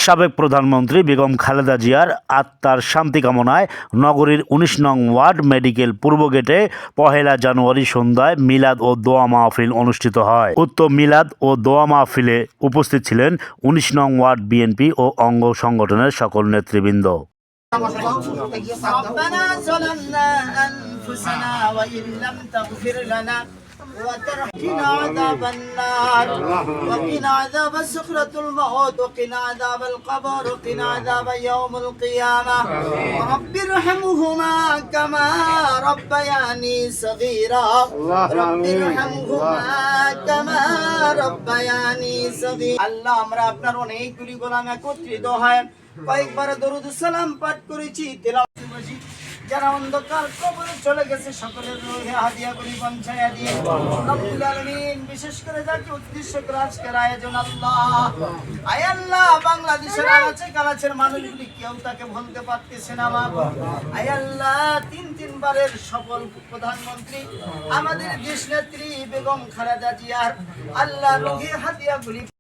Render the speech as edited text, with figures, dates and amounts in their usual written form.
সাবেক প্রধানমন্ত্রী বেগম খালেদা জিয়ার আত্মার শান্তি কামনায় নগরীর ১৯ নং ওয়ার্ড মেডিকেল পূর্ব গেটে ১ জানুয়ারি সন্ধ্যায় মিলাদ ও দোয়া মাহফিল অনুষ্ঠিত হয়। উক্ত মিলাদ ও দোয়া মাহফিলে উপস্থিত ছিলেন ১৯ নং ওয়ার্ড বিএনপি ও অঙ্গ সংগঠনের সকল নেতৃবৃন্দ। وقنا عذاب النار وقنا عذاب سكرة الموت وقنا عذاب القبر وقنا عذاب يوم القيامة رب ارحمهما كما ربياني صغيرا رب ارحمهما كما ربياني صغيرا আল্লাহ আমরা আপনার অনেকগুলি গোলাম একত্রিত হয় কয়েকবার দরুদ সালাম পাঠ করেছি তেলাওয়াত করেছি যারা অন্ধকার কবরে চলে গেছে সকলের রূহে হাদিয়া করি পৌঁছায়া দিয়ে রব্বুল আলামিন বিশেষ করে যাকে উদ্দেশ্য করে আজকের আয়োজন আল্লাহ আয় আল্লাহ বাংলাদেশের আনাচে কানাচের মানুষগুলি কেউ তাকে ভুলতে পারতেছে না মা আয় আল্লাহ তিনবারের সফল প্রধানমন্ত্রী আমাদের দেশ নেত্রী বেগম খালেদা জিয়ার আল্লাহ রূহে হাদিয়া গুলি